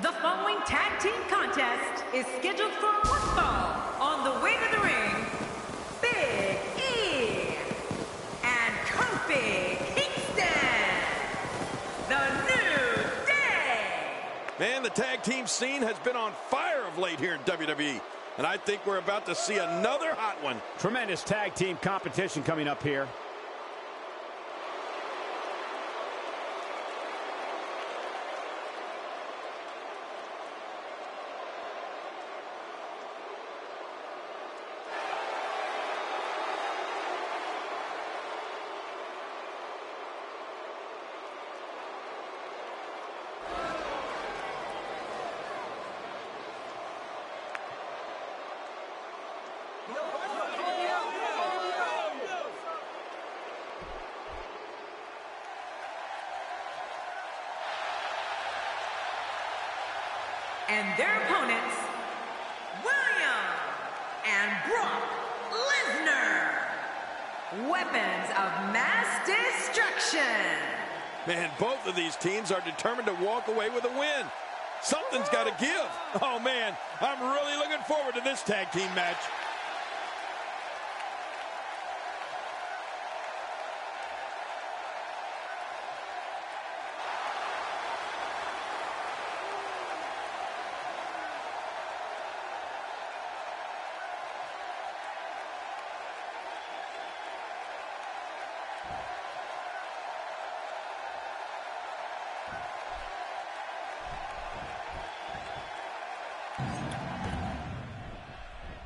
The following tag team contest is scheduled for one fall. On the way to the ring, Big E and Kofi Kingston, the New Day. Man, the tag team scene has been on fire of late here in WWE, and I think we're about to see another hot one. Tremendous tag team competition coming up here. And their opponents, William and Brock Lesnar, weapons of mass destruction. Man, both of these teams are determined to walk away with a win. Something's got to give. Oh, man, I'm really looking forward to this tag team match.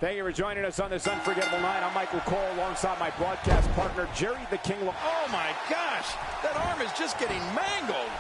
Thank you for joining us on this unforgettable night. I'm Michael Cole alongside my broadcast partner, Jerry the King. Oh, my gosh. That arm is just getting mangled.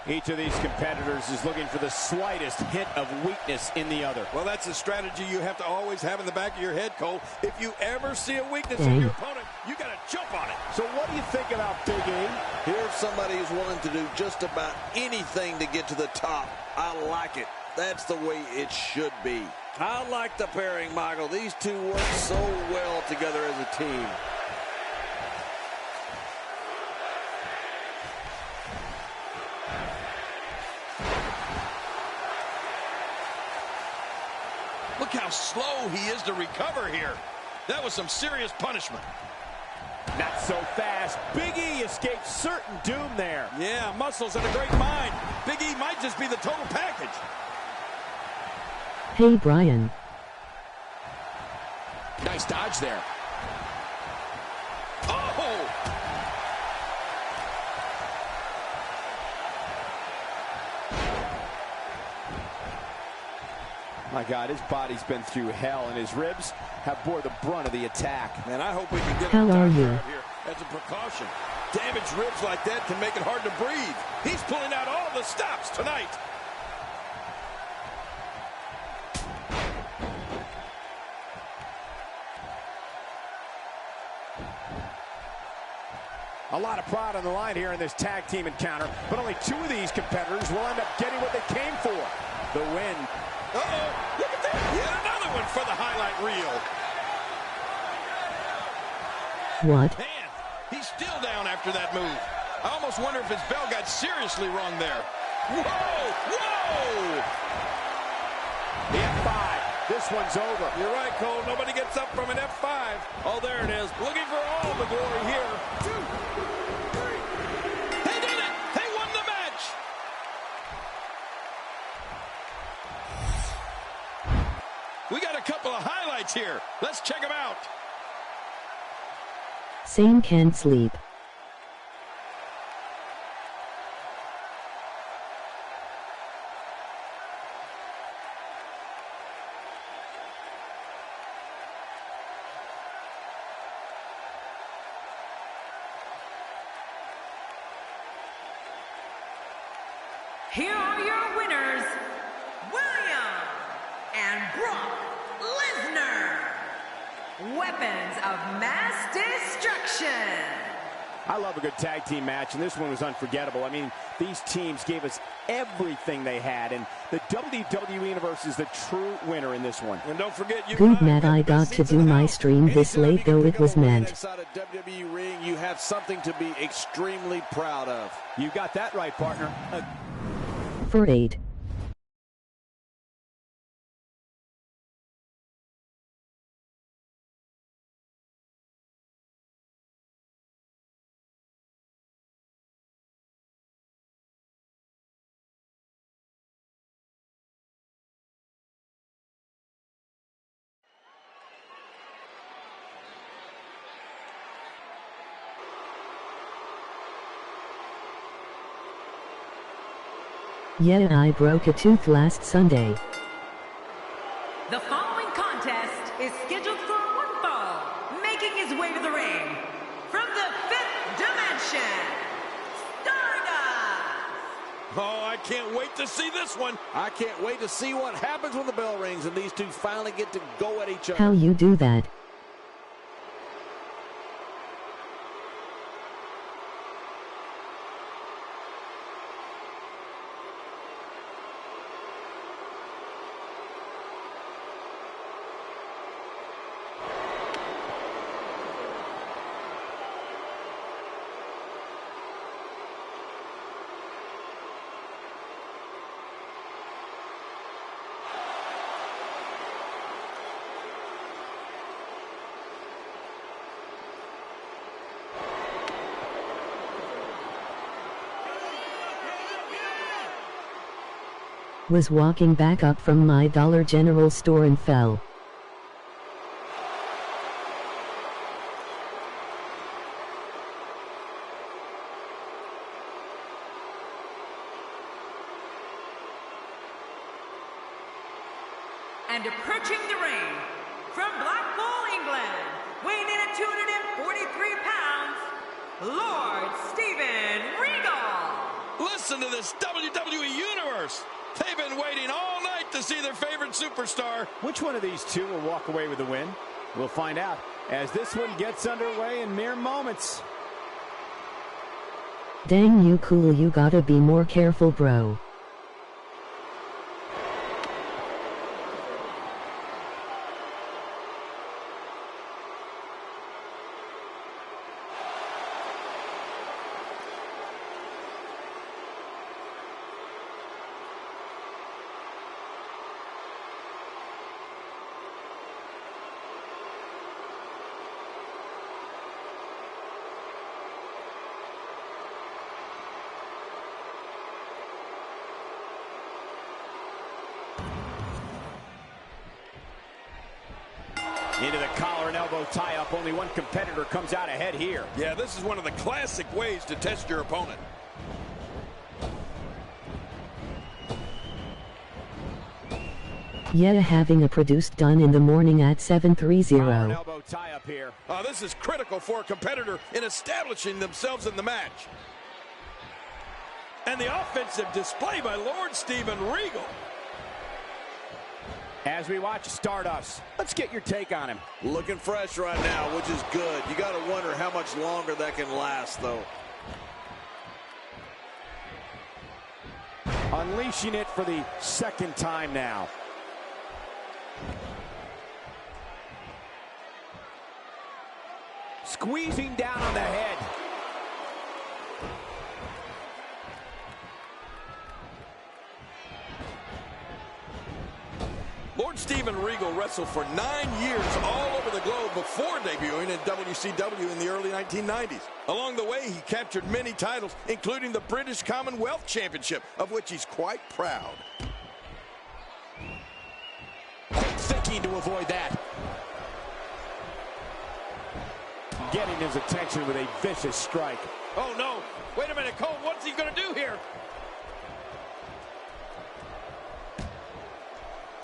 Each of these competitors is looking for the slightest hint of weakness in the other. Well, that's a strategy you have to always have in the back of your head, Cole. If you ever see a weakness in your opponent, you got to jump on it. So what do you think about Big E? Here's somebody who's willing to do just about anything to get to the top. I like it. That's the way it should be. I like the pairing, Michael. These two work so well together as a team. Look how slow he is to recover here. That was some serious punishment. Not so fast. Big E escaped certain doom there. Yeah, muscles and a great mind. Big E might just be the total package. Hey, Brian. Nice dodge there. Oh! My God, his body's been through hell, and his ribs have bore the brunt of the attack. Man, I hope we can get How are you? out here as a precaution. Damaged ribs like that can make it hard to breathe. He's pulling out all the stops tonight. A lot of pride on the line here in this tag team encounter, but only two of these competitors will end up getting what they came for, the win. Uh-oh, look at that. Yet another one for the highlight reel. What? Man, he's still down after that move. I almost wonder if his bell got seriously wrong there. Whoa, whoa! The F5, this one's over. You're right, Cole. Nobody gets up from an F5. Oh, there it is. Looking for all the glory here. 2, 3. They did it! They won the match! We got a couple of highlights here. Let's check them out. Same can't sleep. Here are your winners, William and Brock Lesnar, weapons of mass destruction. I love a good tag team match, and this one was unforgettable. I mean, These teams gave us everything they had, and the WWE Universe is the true winner in this one. And don't forget, you Good Matt, I got to do my stream this late, though it was meant. Inside a WWE ring, you have something to be extremely proud of. You got that right, partner. For 8. Yeah, I broke a tooth last Sunday. The following contest is scheduled for one fall. Making his way to the ring, from the 5th dimension, Stardust! Oh, I can't wait to see this one. I can't wait to see what happens when the bell rings and these two finally get to go at each other. How you do that? Was walking back up from my Dollar General store and fell. And approaching the ring, from Blackpool, England, weighing in at 243 pounds, Lord Steven Regal! Listen to this WWE Universe. They've been waiting all night to see their favorite superstar. Which one of these two will walk away with the win? We'll find out as this one gets underway in mere moments. Dang you cool, you gotta be more careful, bro. Into the collar and elbow tie-up. Only one competitor comes out ahead here. Yeah, this is one of the classic ways to test your opponent. Yeah, having a produced done in the morning at 7:30. Collar and elbow tie-up here. This is critical for a competitor in establishing themselves in the match. And the offensive display by Lord Steven Regal. As we watch Stardust, let's get your take on him. Looking fresh right now, which is good. You got to wonder how much longer that can last, though. Unleashing it for the second time now. Squeezing down on the head. Lord Steven Regal wrestled for 9 years all over the globe before debuting in WCW in the early 1990s. Along the way, he captured many titles, including the British Commonwealth Championship, of which he's quite proud. Quick thinking to avoid that. Getting his attention with a vicious strike. Oh, no. Wait a minute, Cole. What's he going to do here?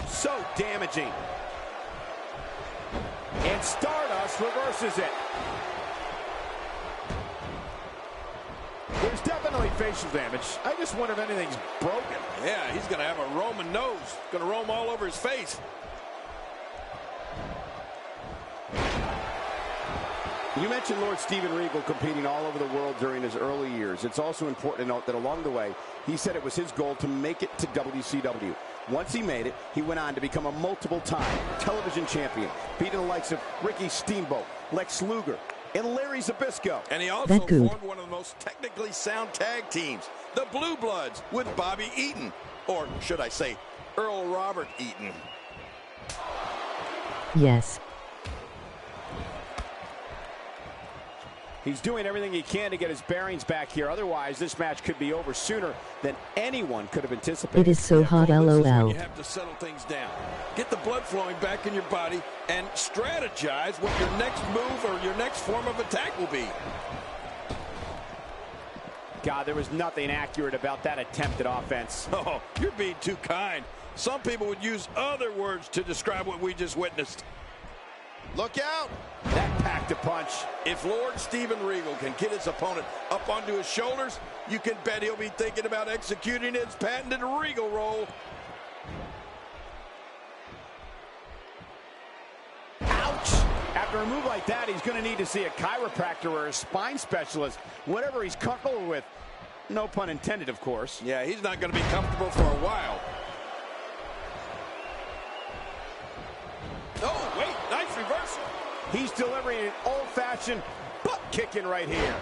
So damaging. And Stardust reverses it. There's definitely facial damage. I just wonder if anything's broken. Yeah, he's going to have a Roman nose. Going to roam all over his face. You mentioned Lord Steven Regal competing all over the world during his early years. It's also important to note that along the way, he said it was his goal to make it to WCW. Once he made it, he went on to become a multiple-time television champion, beating the likes of Ricky Steamboat, Lex Luger, and Larry Zbyszko. And he also formed one of the most technically sound tag teams, the Blue Bloods, with Bobby Eaton. Or should I say, Earl Robert Eaton. Yes. He's doing everything he can to get his bearings back here. Otherwise, this match could be over sooner than anyone could have anticipated. It is so hot, LOL. You have to settle things down. Get the blood flowing back in your body and strategize what your next move or your next form of attack will be. God, there was nothing accurate about that attempt at offense. Oh, you're being too kind. Some people would use other words to describe what we just witnessed. Look out! That packed a punch. If Lord Steven Regal can get his opponent up onto his shoulders, you can bet he'll be thinking about executing his patented Regal roll. Ouch! After a move like that, he's going to need to see a chiropractor or a spine specialist, whatever he's comfortable with. No pun intended, of course. Yeah, he's not going to be comfortable for a while. Oh, wait, nice reversal. He's delivering an old-fashioned butt kicking right here.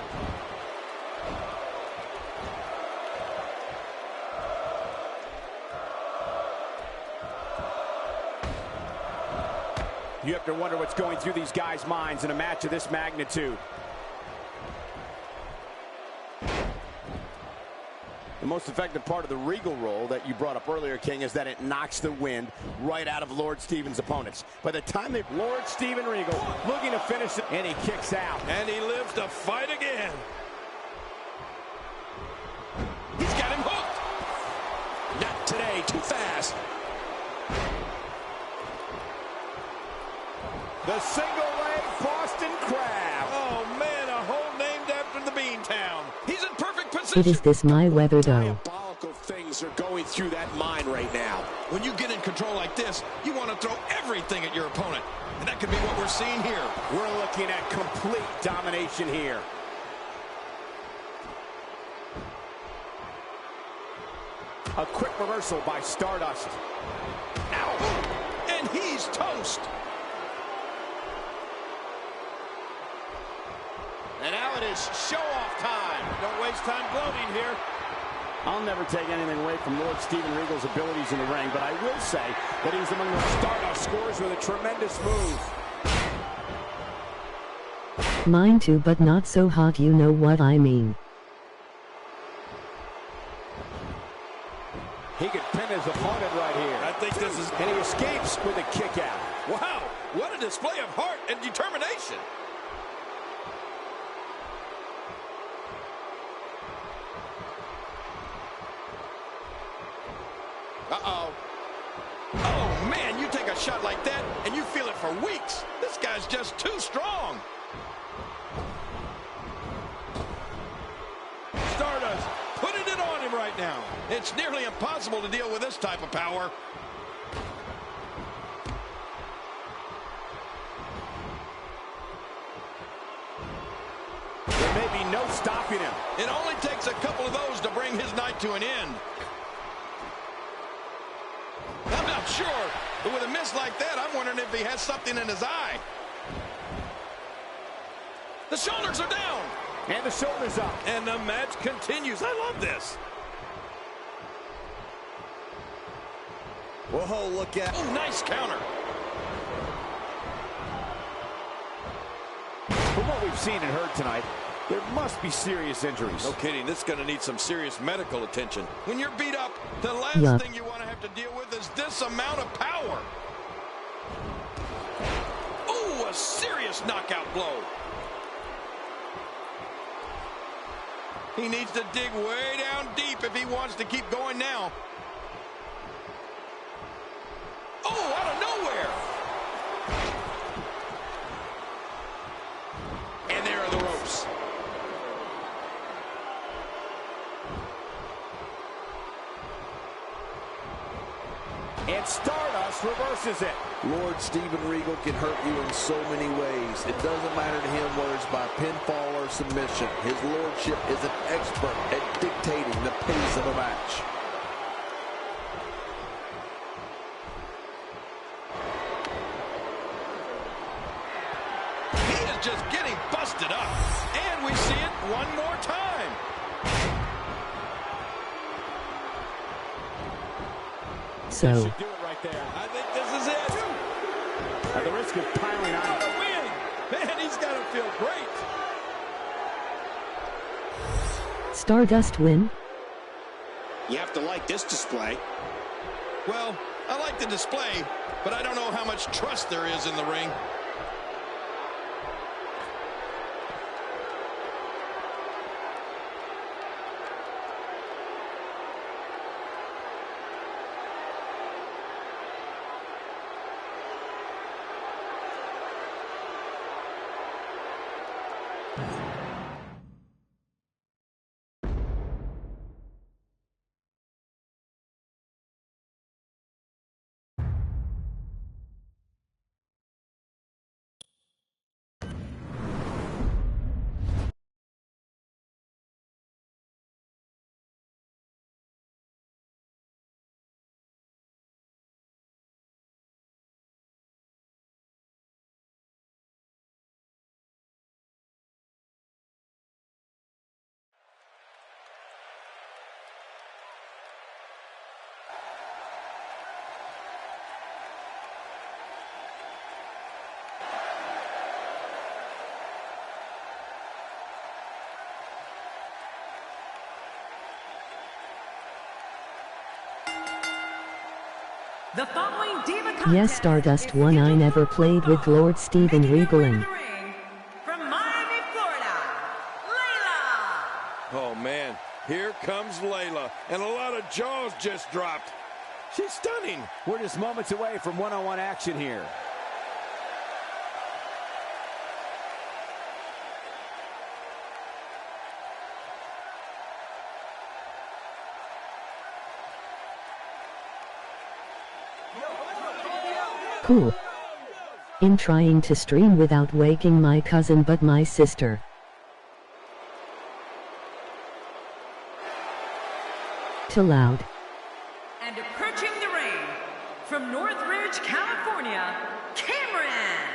You have to wonder what's going through these guys' minds in a match of this magnitude. The most effective part of the Regal roll that you brought up earlier, King, is that it knocks the wind right out of Lord Steven's opponents. By the time Lord Steven Regal looking to finish it, and he kicks out. And he lives to fight again. He's got him hooked. Not today, too fast. The single leg Boston Crab. Oh, man, a hole named after the Beantown. He's in perfect position. It is this my weather though. Diabolical things are going through that mind right now. When you get in control like this, you want to throw everything at your opponent. And that could be what we're seeing here. We're looking at complete domination here. A quick reversal by Stardust. Ow! And he's toast. And now it is show-off time. Don't waste time gloating here. I'll never take anything away from Lord Steven Regal's abilities in the ring, but I will say that he's among the Stardust scorers with a tremendous move. Mine too, but not so hot, you know what I mean. He could pin his opponent right here. I think this is... And he escapes with a kick out. Wow, what a display of heart and determination. Uh-oh. Oh, man, you take a shot like that, and you feel it for weeks. This guy's just too strong. Stardust putting it on him right now. It's nearly impossible to deal with this type of power. There may be no stopping him. It only takes a couple of those to bring his night to an end. I'm not sure, but with a miss like that, I'm wondering if he has something in his eye. The shoulders are down. And the shoulders up. And the match continues. I love this. Whoa, look at... Oh, nice counter. From what we've seen and heard tonight, there must be serious injuries. No kidding. This is going to need some serious medical attention. When you're beat up, the last thing you want to have to deal with is this amount of power. Oh, a serious knockout blow. He needs to dig way down deep if he wants to keep going now. Oh, out of nowhere. And there are the ropes. And Stardust Stardust reverses it. Lord Steven Regal can hurt you in so many ways. It doesn't matter to him whether it's by pinfall or submission. His lordship is an expert at dictating the pace of a match. He is just getting busted up. And we see it one more time. So, Do it right there. I think this is it. At the risk of piling on. What a win. Man, he's got to feel great. Stardust win? You have to like this display. Well, I like the display, but I don't know how much trust there is in the ring. The following Diva contest Yes, Stardust is won. I scheduled never for played with football. Lord Steven Making her Regal way to and the ring, from Miami, Florida, Layla. Oh, man. Here comes Layla. And a lot of jaws just dropped. She's stunning. We're just moments away from one-on-one action here. cool. I'm trying to stream without waking my cousin but my sister. Too loud. And approaching the ring, from Northridge, California, Cameron.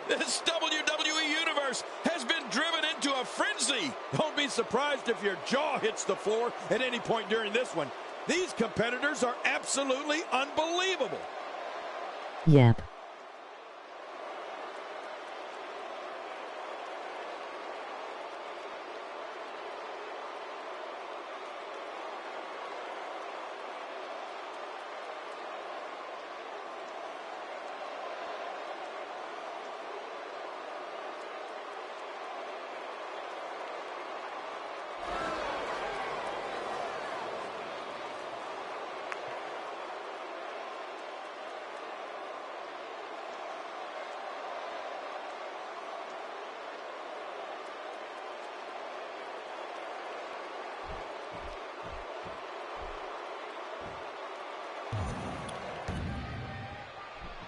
This WWE Universe has been driven into a frenzy. Don't be surprised if your jaw hits the floor at any point during this one. These competitors are absolutely unbelievable. Yep.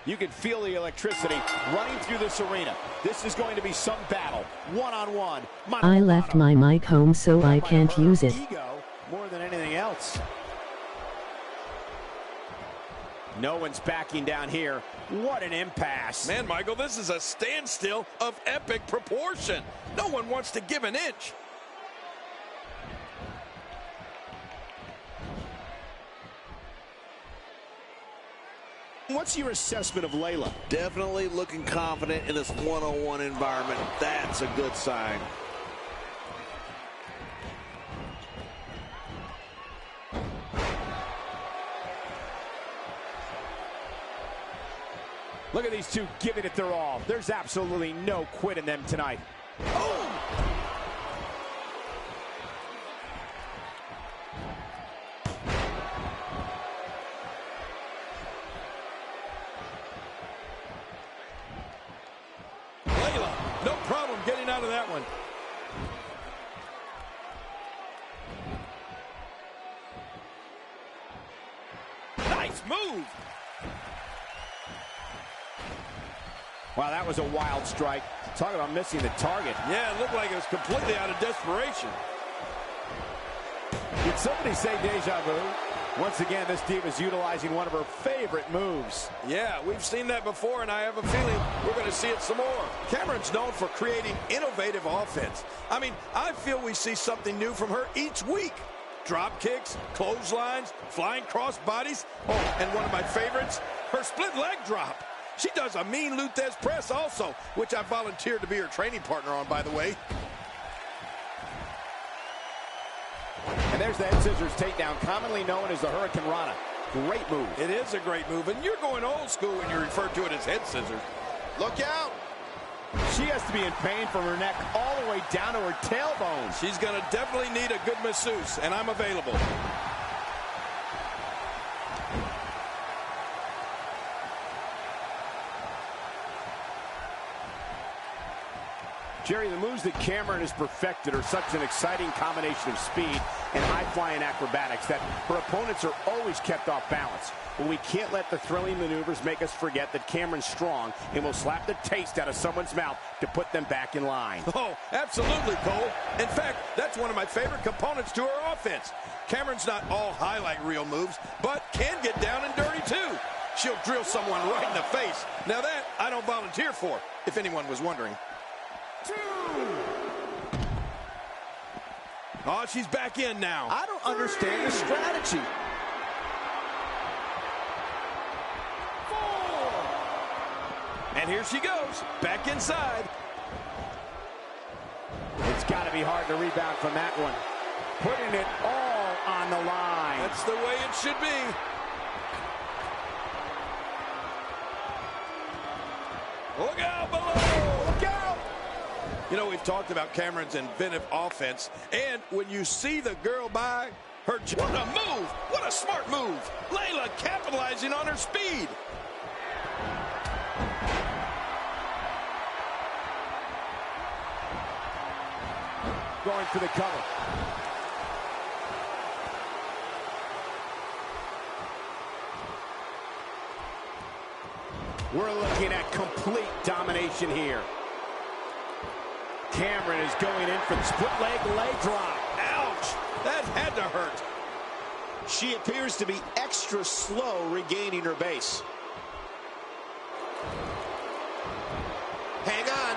You can feel the electricity running through this arena. This is going to be some battle, one-on-one. I left my mic home so I can't use it. Ego more than anything else. No one's backing down here. What an impasse. Man, Michael, this is a standstill of epic proportion. No one wants to give an inch. What's your assessment of Layla? Definitely looking confident in this one-on-one environment. That's a good sign. Look at these two giving it their all. There's absolutely no quit in them tonight. Oh! Layla, no problem getting out of that one. Nice move. Wow, that was a wild strike. Talk about missing the target. Yeah, it looked like it was completely out of desperation. Did somebody say deja vu? Once again, this diva is utilizing one of her favorite moves. Yeah, we've seen that before, and I have a feeling we're going to see it some more. Cameron's known for creating innovative offense. I mean, I feel we see something new from her each week. Drop kicks, clotheslines, flying cross bodies. Oh, and one of my favorites, her split leg drop. She does a mean Luthez press also, which I volunteered to be her training partner on, by the way. And there's the head scissors takedown, commonly known as the Hurricane Rana. Great move. It is a great move, and you're going old school when you refer to it as head scissors. Look out! She has to be in pain from her neck all the way down to her tailbone. She's going to definitely need a good masseuse, and I'm available. Jerry, the moves that Cameron has perfected are such an exciting combination of speed and high-flying acrobatics that her opponents are always kept off balance. But we can't let the thrilling maneuvers make us forget that Cameron's strong and will slap the taste out of someone's mouth to put them back in line. Oh, absolutely, Cole. In fact, that's one of my favorite components to her offense. Cameron's not all highlight reel moves, but can get down and dirty, too. She'll drill someone right in the face. Now that, I don't volunteer for, if anyone was wondering. Oh, she's back in now. I don't understand the strategy. 4. And here she goes, back inside. It's got to be hard to rebound from that one. Putting it all on the line. That's the way it should be. Look out below! Look out! You know, we've talked about Cameron's inventive offense, and when you see the girl by her, what a move! What a smart move! Layla capitalizing on her speed. Going for the cover. We're looking at complete domination here. Cameron is going in for the split leg drop. Ouch! That had to hurt. She appears to be extra slow regaining her base. Hang on.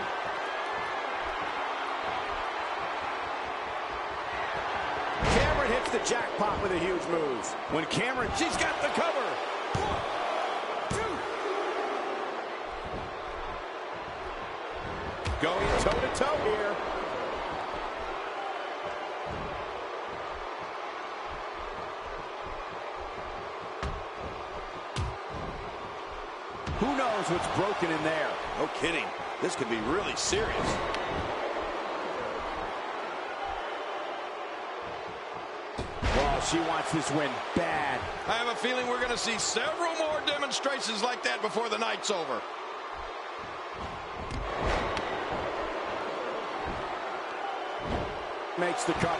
Cameron hits the jackpot with a huge move. When Cameron, She's got the cover. 1, 2. going toe-to-toe here. Who knows what's broken in there? No kidding. This could be really serious. Well, she wants this win bad. I have a feeling we're going to see several more demonstrations like that before the night's over. Makes the cover. 1,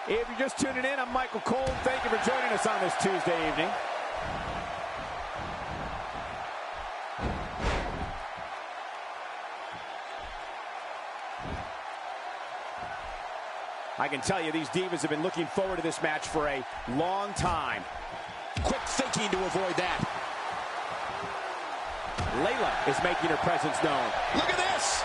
2. If you're just tuning in, I'm Michael Cole. Thank you for joining us on this Tuesday evening. I can tell you these divas have been looking forward to this match for a long time. Quick thinking to avoid that. Layla is making her presence known. Look at this.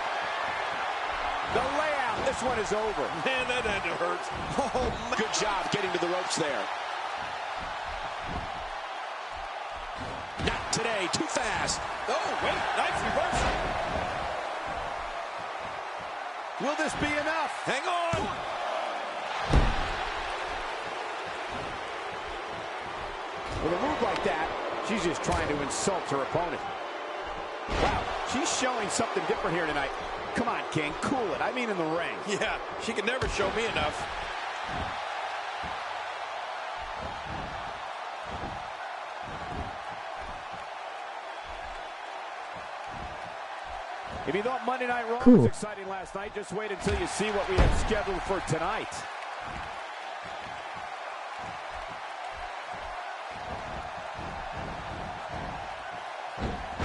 The layout. This one is over. Man, that had to hurt. Oh, good job getting to the ropes there. Not today. Too fast. Oh, wait. Nice reversal. Will this be enough? Hang on. With a move like that, she's just trying to insult her opponent. Wow, she's showing something different here tonight. Come on, King, cool it. I mean in the ring. Yeah, she can never show me enough. If you thought Monday Night Raw Cool. was exciting last night, just wait until you see what we have scheduled for tonight.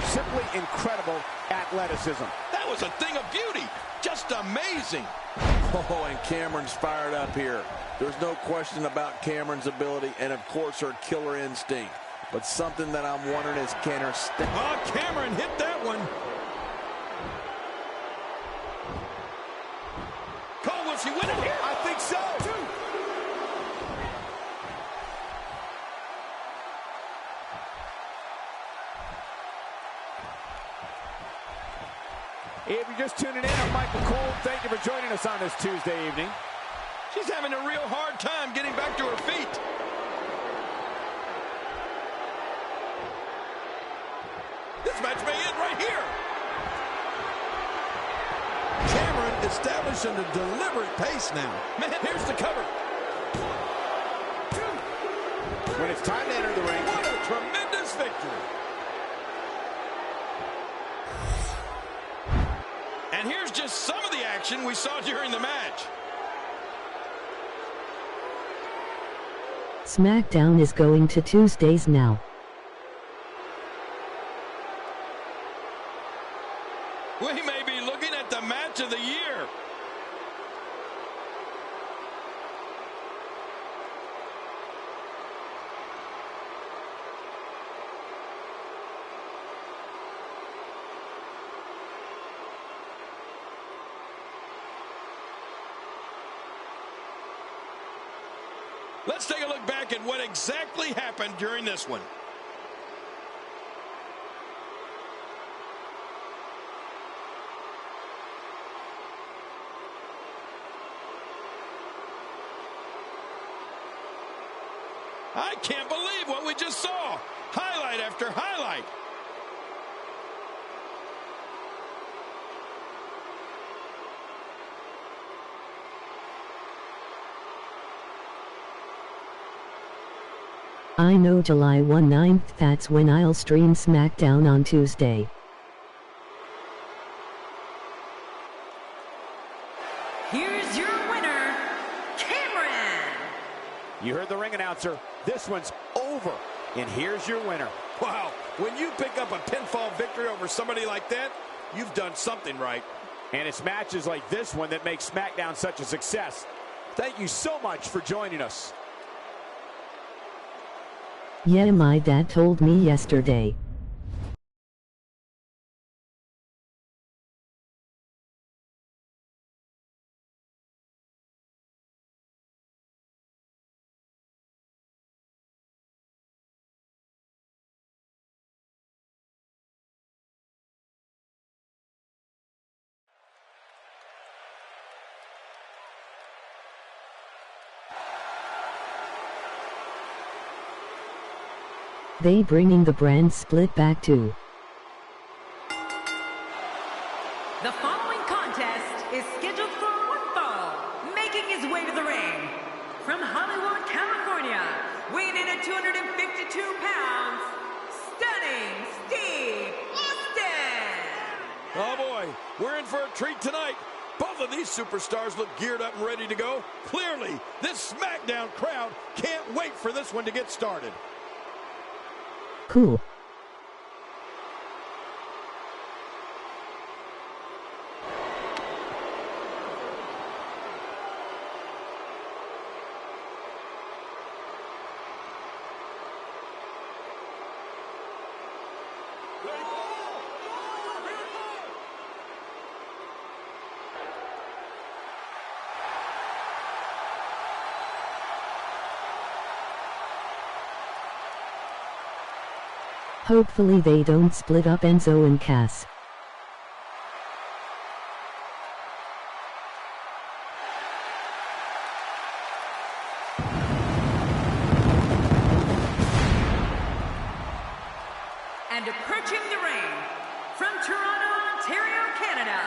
Simply incredible athleticism. That was a thing of beauty. Just amazing. Oh, and Cameron's fired up here. There's no question about Cameron's ability and, of course, her killer instinct. But something that I'm wondering is, can her step... Oh, Cameron hit that one. Cole, will she win it here? I think so. If you're just tuning in, I'm Michael Cole. Thank you for joining us on this Tuesday evening. She's having a real hard time getting back to her feet. This match may end right here. Cameron establishing a deliberate pace now. Man, here's the cover. When it's time to enter the ring. What a tremendous victory. And here's just some of the action we saw during the match. SmackDown is going to Tuesdays now. We may be looking at the match of the year. Let's take a look back at what exactly happened during this one. I can't believe what we just saw. Highlight after highlight. I know July 19th, that's when I'll stream SmackDown on Tuesday. Here's your winner, Cameron. You heard the ring announcer. This one's over. And here's your winner. Wow, when you pick up a pinfall victory over somebody like that, you've done something right. And it's matches like this one that make SmackDown such a success. Thank you so much for joining us. Yeah, my dad told me yesterday. They bringing the brand split back too. The following contest is scheduled for one fall. Making his way to the ring from Hollywood, California, weighing in at 252 pounds, Stunning Steve Austin. Oh boy, we're in for a treat tonight. Both of these superstars look geared up and ready to go. Clearly, this SmackDown crowd can't wait for this one to get started. Cool. Hopefully they don't split up Enzo and Cass. And approaching the ring from Toronto, Ontario, Canada,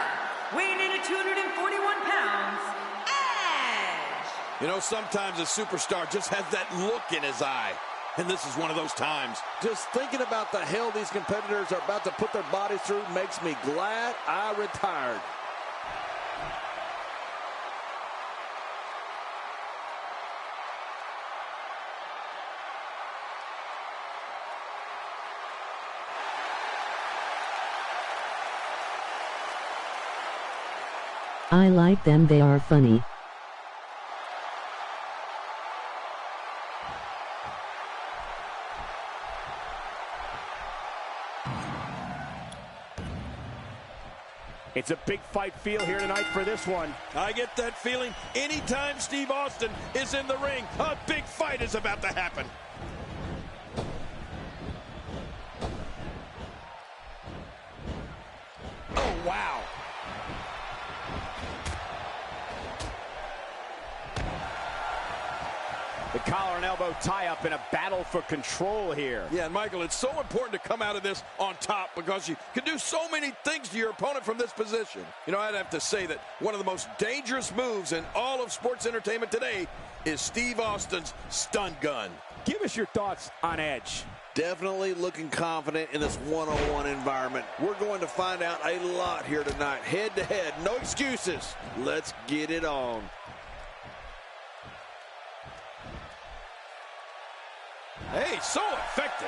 weighing in at 241 pounds, Edge. You know, sometimes a superstar just has that look in his eye. And this is one of those times. Just thinking about the hell these competitors are about to put their bodies through makes me glad I retired. I like them, they are funny. It's a big fight feel here tonight for this one. I get that feeling anytime Steve Austin is in the ring, a big fight is about to happen. Oh, wow. The collar and elbow tie-up in a battle for control here. Yeah, and Michael, it's so important to come out of this on top because you can do so many things to your opponent from this position. You know, I'd have to say that one of the most dangerous moves in all of sports entertainment today is Steve Austin's stun gun. Give us your thoughts on Edge. Definitely looking confident in this one-on-one environment. We're going to find out a lot here tonight. Head-to-head, no excuses. Let's get it on. Hey, so effective.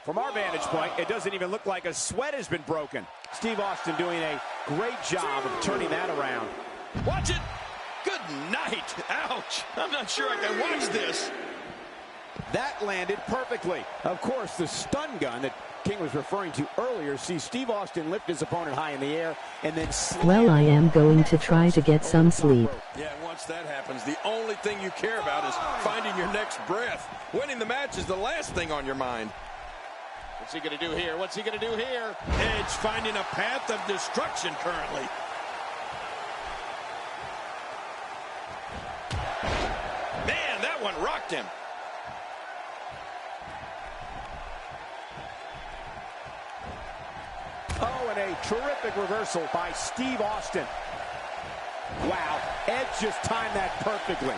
From our vantage point, it doesn't even look like a sweat has been broken. Steve Austin doing a great job of turning that around. Watch it. Good night. Ouch. I'm not sure I can watch this. That landed perfectly. Of course, the stun gun that King was referring to earlier sees Steve Austin lift his opponent high in the air and then Well, I am going to try to get some sleep. Yeah, and once that happens, the only thing you care about is finding your next breath. Winning the match is the last thing on your mind. What's he going to do here? What's he going to do here? Edge finding a path of destruction currently. Man, that one rocked him. Oh, and a terrific reversal by Steve Austin. Wow, Edge just timed that perfectly.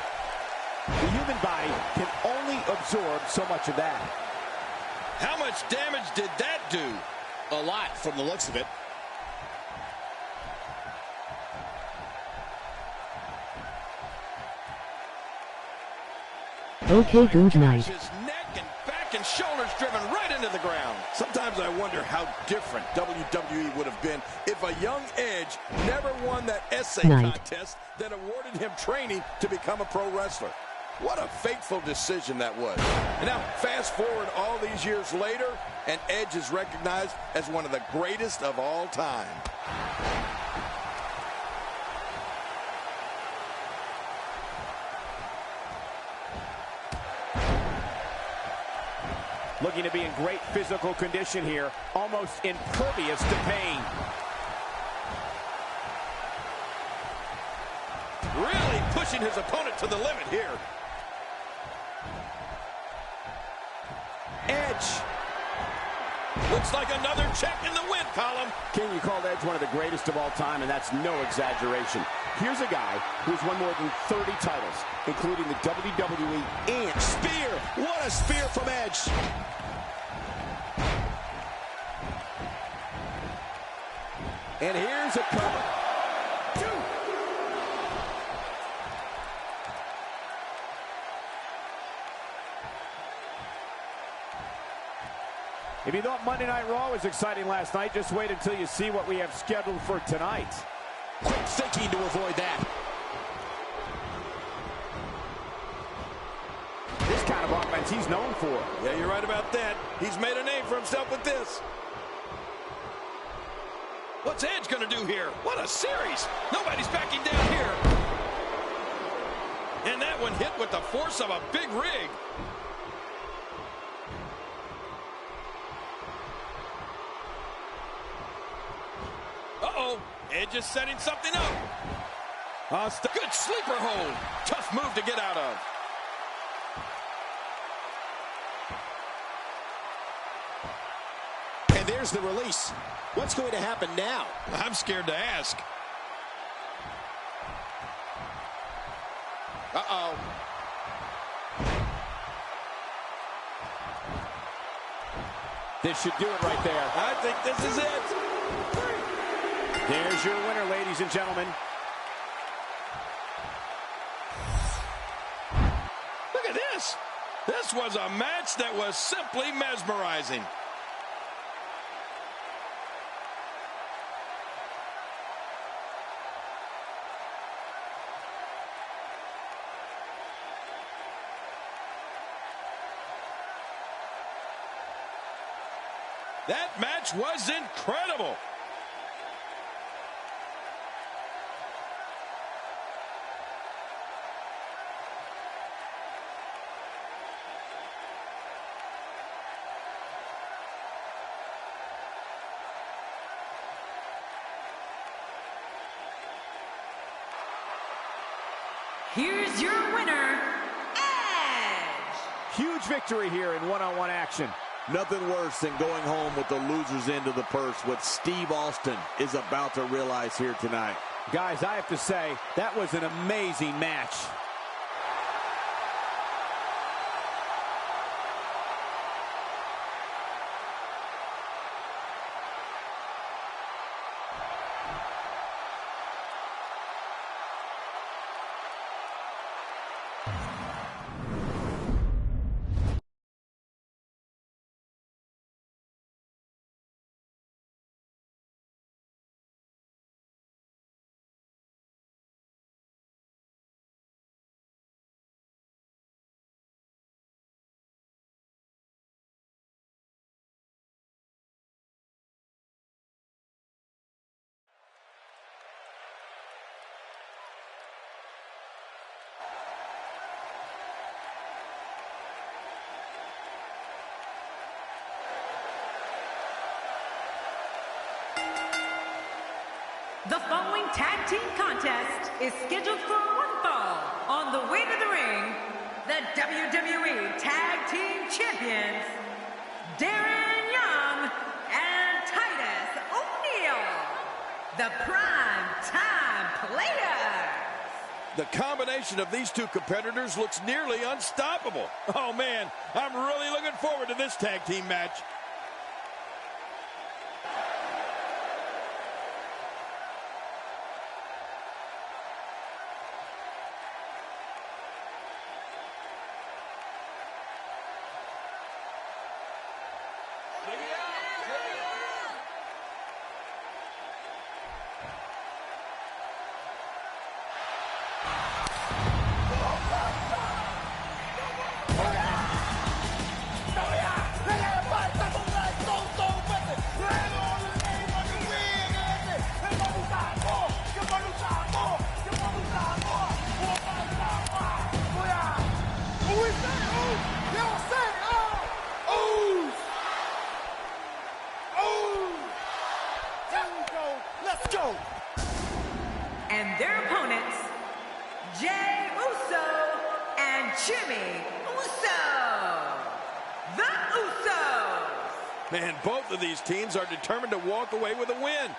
The human body can only absorb so much of that. How much damage did that do? A lot from the looks of it. Okay, good night. His neck and back and shoulders driven right into the ground. Sometimes I wonder how different WWE would have been if a young Edge never won that essay contest that awarded him training to become a pro wrestler. What a fateful decision that was. And now, fast forward all these years later, and Edge is recognized as one of the greatest of all time. Looking to be in great physical condition here, almost impervious to pain. Really pushing his opponent to the limit here. Edge. Looks like another check in the win column. King, you called Edge one of the greatest of all time, and that's no exaggeration. Here's a guy who's won more than 30 titles, including the WWE and Spear. What a spear from Edge. And here's a cover. If you thought Monday Night Raw was exciting last night, just wait until you see what we have scheduled for tonight. Quick thinking to avoid that. This kind of offense he's known for. Yeah, you're right about that. He's made a name for himself with this. What's Edge going to do here? What a series. Nobody's backing down here. And that one hit with the force of a big rig. Uh-oh. Edge is setting something up. Good sleeper hold. Tough move to get out of. And there's the release. What's going to happen now? I'm scared to ask. Uh-oh. This should do it right there. I think this is it. There's your winner, ladies and gentlemen. this? This was a match that was simply mesmerizing. That match was incredible. Here's your winner, Edge. Huge victory here in one-on-one action. Nothing worse than going home with the loser's end of the purse. What Steve Austin is about to realize here tonight. Guys, I have to say, that was an amazing match. The following tag team contest is scheduled for one fall. On the way to the ring, the WWE Tag Team Champions, Darren Young and Titus O'Neil, the Prime Time Players. The combination of these two competitors looks nearly unstoppable. Oh man, I'm really looking forward to this tag team match. And their opponents, Jey Uso and Jimmy Uso. The Usos. Man, both of these teams are determined to walk away with a win.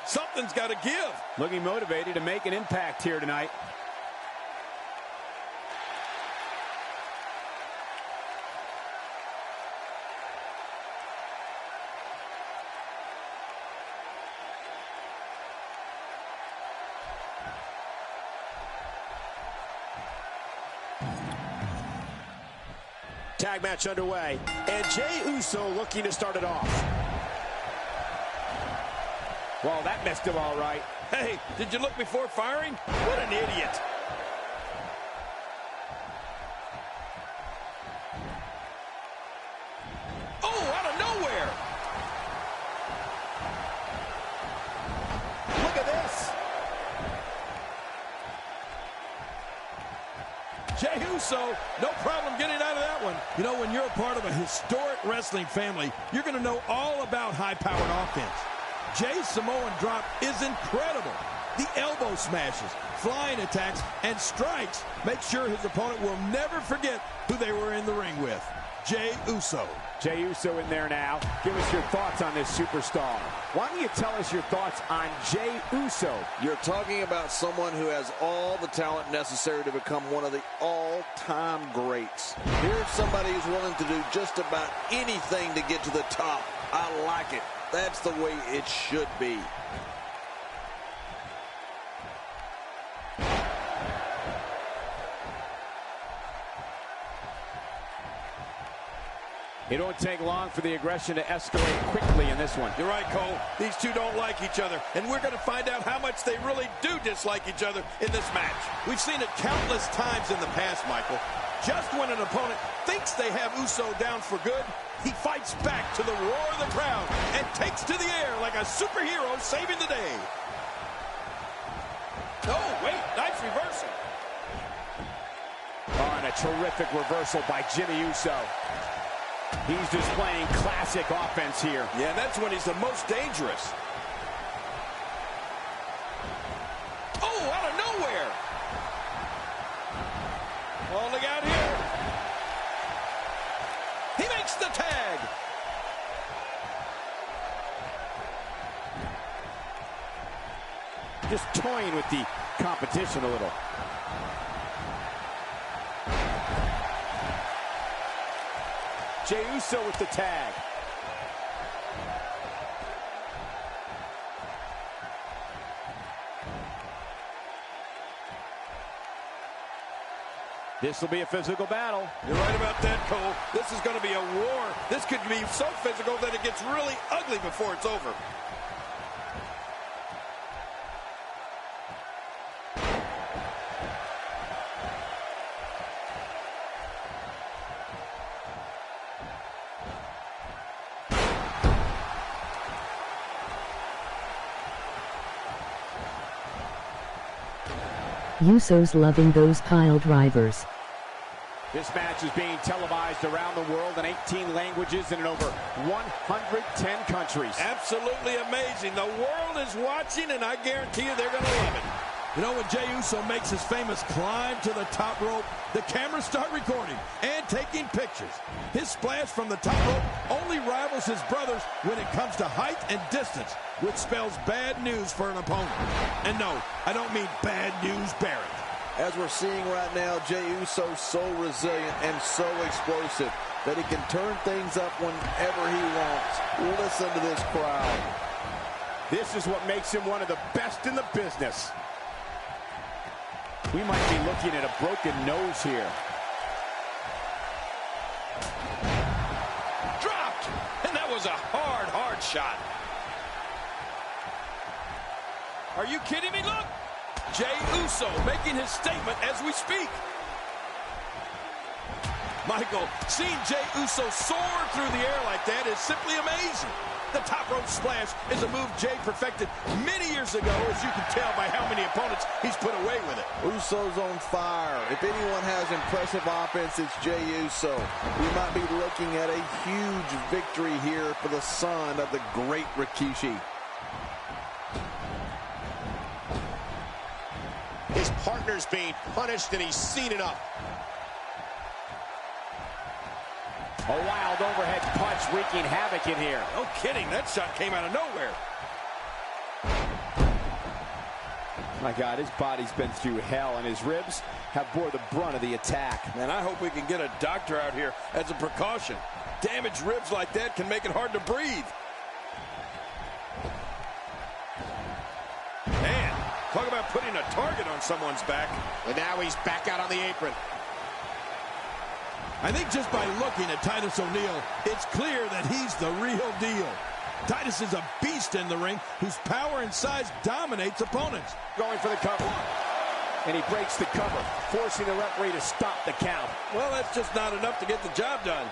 Something's got to give. Looking motivated to make an impact here tonight. Tag match underway, and Jey Uso looking to start it off. Well, that messed him all right. Hey, did you look before firing? What an idiot. Oh, out of nowhere. Look at this. Jey Uso, no problem getting out of that one. You know, when you're a part of a historic wrestling family, you're going to know all about high-powered offense. Jey's Samoan drop is incredible. The elbow smashes, flying attacks, and strikes make sure his opponent will never forget who they were in the ring with. Jey Uso. Jey Uso in there now. Give us your thoughts on this superstar. Why don't you tell us your thoughts on Jey Uso? You're talking about someone who has all the talent necessary to become one of the all-time greats. Here's somebody who's willing to do just about anything to get to the top. I like it. That's the way it should be. It won't take long for the aggression to escalate quickly in this one. You're right, Cole. These two don't like each other, and we're going to find out how much they really do dislike each other in this match. We've seen it countless times in the past, Michael. Just when an opponent thinks they have Uso down for good, he fights back to the roar of the crowd and takes to the air like a superhero saving the day. Oh, wait, nice reversal. Oh, and a terrific reversal by Jimmy Uso. He's displaying classic offense here. Yeah, that's when he's the most dangerous. Oh, out of nowhere. Oh, look out here. He makes the tag. Just toying with the competition a little. Jey Uso with the tag. This will be a physical battle. You're right about that, Cole. This is going to be a war. This could be so physical that it gets really ugly before it's over. Usos loving those pile drivers. This match is being televised around the world in 18 languages and in over 110 countries. Absolutely amazing. The world is watching, and I guarantee you they're going to love it. You know, when Jey Uso makes his famous climb to the top rope, the cameras start recording and taking pictures. His splash from the top rope only rivals his brother's when it comes to height and distance, which spells bad news for an opponent. And no, I don't mean bad news Barrett. As we're seeing right now, Jey Uso so resilient and so explosive that he can turn things up whenever he wants. Listen to this crowd. This is what makes him one of the best in the business. We might be looking at a broken nose here. Dropped! And that was a hard shot. Are you kidding me? Look! Jey Uso making his statement as we speak. Michael, seeing Jey Uso soar through the air like that is simply amazing. The top rope splash is a move Jey perfected many years ago, as you can tell by how many opponents he's put away with it. Uso's on fire. If anyone has impressive offense, it's Jey Uso. We might be looking at a huge victory here for the son of the great Rikishi. His partner's being punished, and he's seen enough. A wild overhead punch wreaking havoc in here. No kidding, that shot came out of nowhere. My God, his body's been through hell, and his ribs have bore the brunt of the attack. Man, I hope we can get a doctor out here as a precaution. Damaged ribs like that can make it hard to breathe. Man, talk about putting a target on someone's back. And now he's back out on the apron. I think just by looking at Titus O'Neil, it's clear that he's the real deal. Titus is a beast in the ring whose power and size dominates opponents. Going for the cover. And he breaks the cover, forcing the referee to stop the count. Well, that's just not enough to get the job done.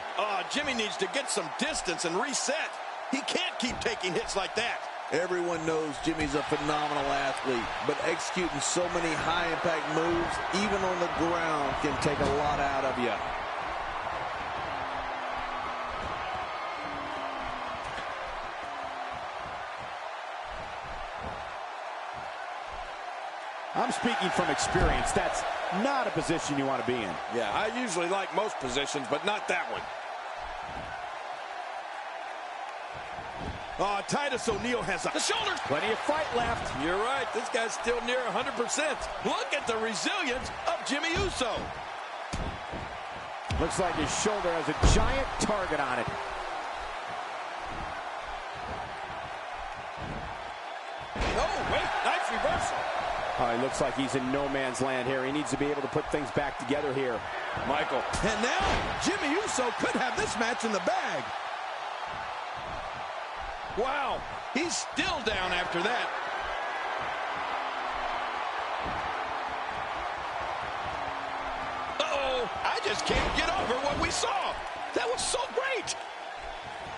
Jimmy needs to get some distance and reset. He can't keep taking hits like that. Everyone knows Jimmy's a phenomenal athlete, but executing so many high-impact moves, even on the ground, can take a lot out of you. I'm speaking from experience. That's not a position you want to be in. Yeah, I usually like most positions, but not that one. Titus O'Neil has the shoulder. Plenty of fight left. You're right. This guy's still near 100%. Look at the resilience of Jimmy Uso. Looks like his shoulder has a giant target on it. Oh, wait. Nice reversal. He looks like he's in no man's land here. He needs to be able to put things back together here. Michael. And now, Jimmy Uso could have this match in the bag. Wow, he's still down after that. Uh-oh, I just can't get over what we saw. That was so great.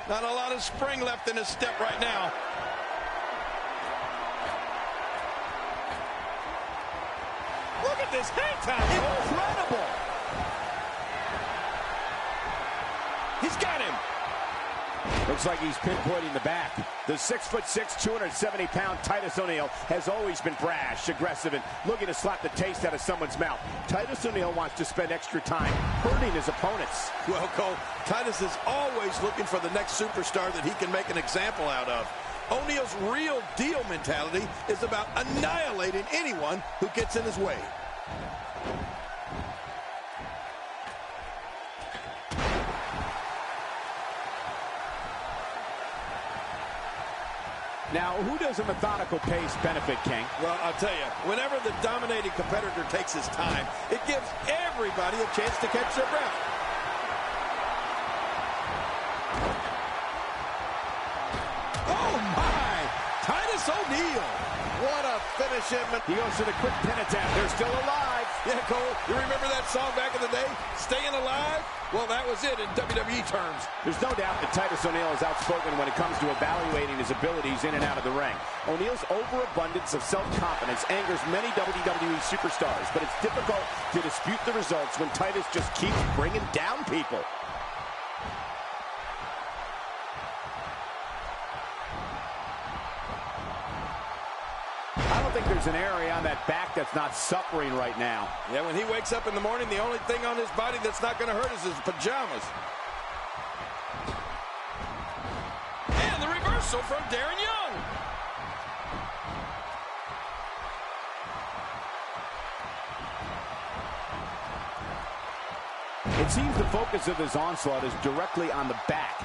Not a lot of spring left in his step right now. Look at this hang time. Incredible. He's got him. Looks like he's pinpointing the back. The 6'6", 270-pound Titus O'Neil has always been brash, aggressive, and looking to slap the taste out of someone's mouth. Titus O'Neil wants to spend extra time hurting his opponents. Well, Cole, Titus is always looking for the next superstar that he can make an example out of. O'Neil's real deal mentality is about annihilating anyone who gets in his way. Now, who does a methodical pace benefit, King? Well, I'll tell you, whenever the dominating competitor takes his time, it gives everybody a chance to catch their breath. Oh, my! Titus O'Neil. What a finish him. He goes to the quick pin attempt. They're still alive. Yeah, Cole, you remember that song back in the day, Staying Alive? Well, that was it in WWE terms. There's no doubt that Titus O'Neil is outspoken when it comes to evaluating his abilities in and out of the ring. O'Neil's overabundance of self-confidence angers many WWE superstars, but it's difficult to dispute the results when Titus just keeps bringing down people. I don't think there's an area on that back that's not suffering right now. Yeah, when he wakes up in the morning, the only thing on his body that's not going to hurt is his pajamas. And the reversal from Darren Young. It seems the focus of his onslaught is directly on the back.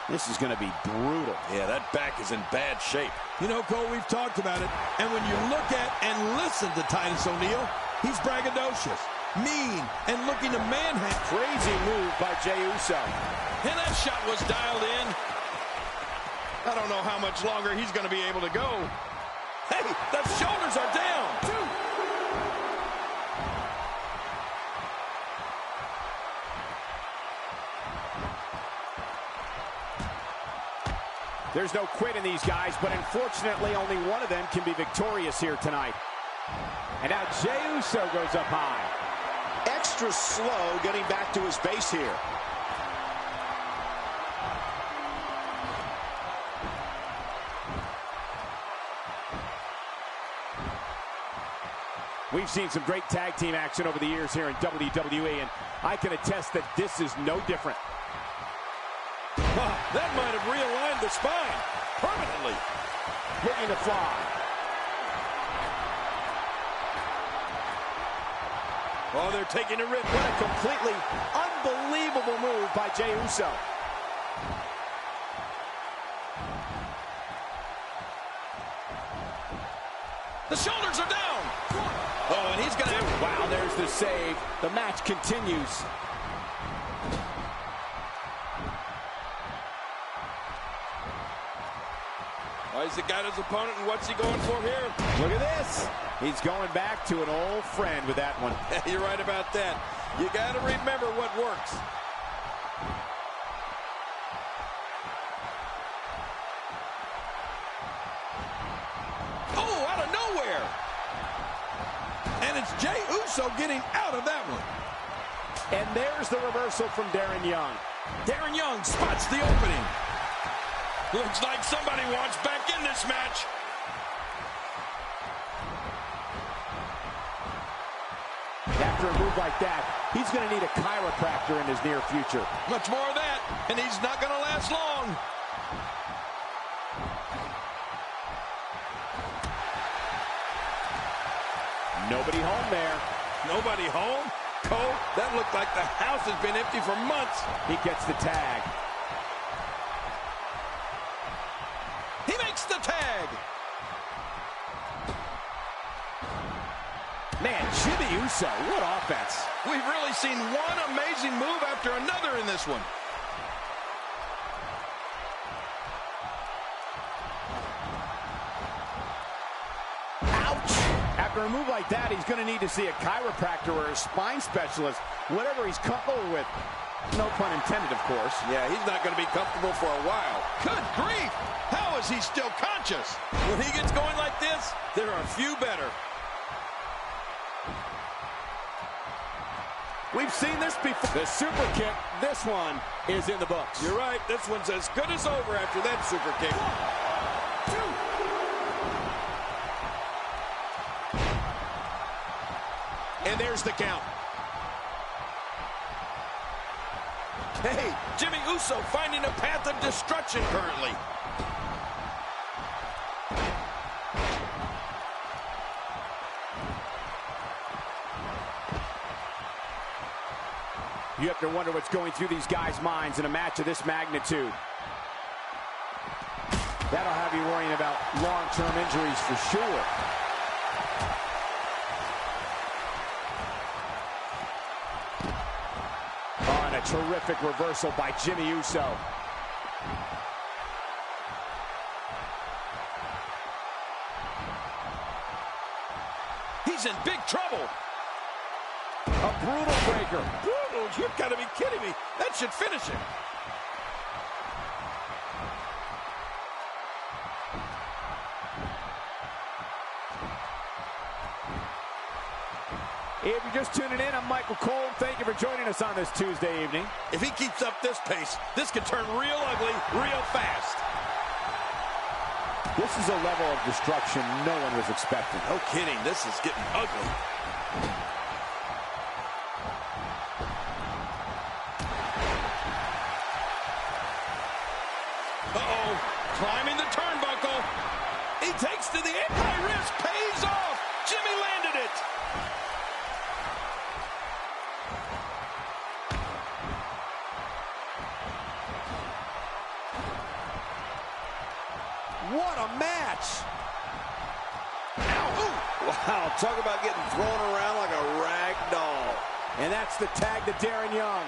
This is going to be brutal. Yeah, that back is in bad shape. You know, Cole, we've talked about it. And when you look at and listen to Titus O'Neil, he's braggadocious, mean, and looking to manhandle. Crazy move by Jey Uso. And that shot was dialed in. I don't know how much longer he's going to be able to go. Hey, the shoulders are down. There's no quit in these guys, but unfortunately only one of them can be victorious here tonight. And now Jey Uso goes up high. Extra slow getting back to his base here. We've seen some great tag team action over the years here in WWE, and I can attest that this is no different. Wow, that might have realigned the spine permanently. Looking to fly. Oh, they're taking a rip. What a completely unbelievable move by Jey Uso. The shoulders are down. Oh, and he's going to have... Wow, there's the save. The match continues. Oh, he's got his opponent, and what's he going for here? Look at this. He's going back to an old friend with that one. You're right about that. You got to remember what works. Oh, out of nowhere. And it's Jey Uso getting out of that one. And there's the reversal from Darren Young. Darren Young spots the opening. Looks like somebody wants back in this match. After a move like that, he's going to need a chiropractor in his near future. Much more of that, and he's not going to last long. Nobody home there. Nobody home? Cole, that looked like the house has been empty for months. He gets the tag. He makes the tag. Man, Jimmy Uso, what offense. We've really seen one amazing move after another in this one. After a move like that, he's going to need to see a chiropractor or a spine specialist, whatever he's comfortable with. No pun intended, of course. Yeah, he's not going to be comfortable for a while. Good grief! How is he still conscious? When he gets going like this, there are few better. We've seen this before. The super kick, this one is in the books. You're right, this one's as good as over after that super kick. 1, 2. And there's the count. Hey, Jimmy Uso finding a path of destruction currently. You have to wonder what's going through these guys' minds in a match of this magnitude. That'll have you worrying about long-term injuries for sure. Oh, and a terrific reversal by Jimmy Uso. He's in big trouble. A brutal breaker. Brutal? You've got to be kidding me. That should finish him. If you're just tuning in, I'm Michael Cole. Thank you for joining us on this Tuesday evening. If he keeps up this pace, this could turn real ugly real fast. This is a level of destruction no one was expecting. No kidding. This is getting ugly. Uh-oh. Climbing the turnbuckle. He takes to the end. High risk pays off. Jimmy landed it. What a match! Ow. Ooh. Wow, talk about getting thrown around like a rag doll. And that's the tag to Darren Young.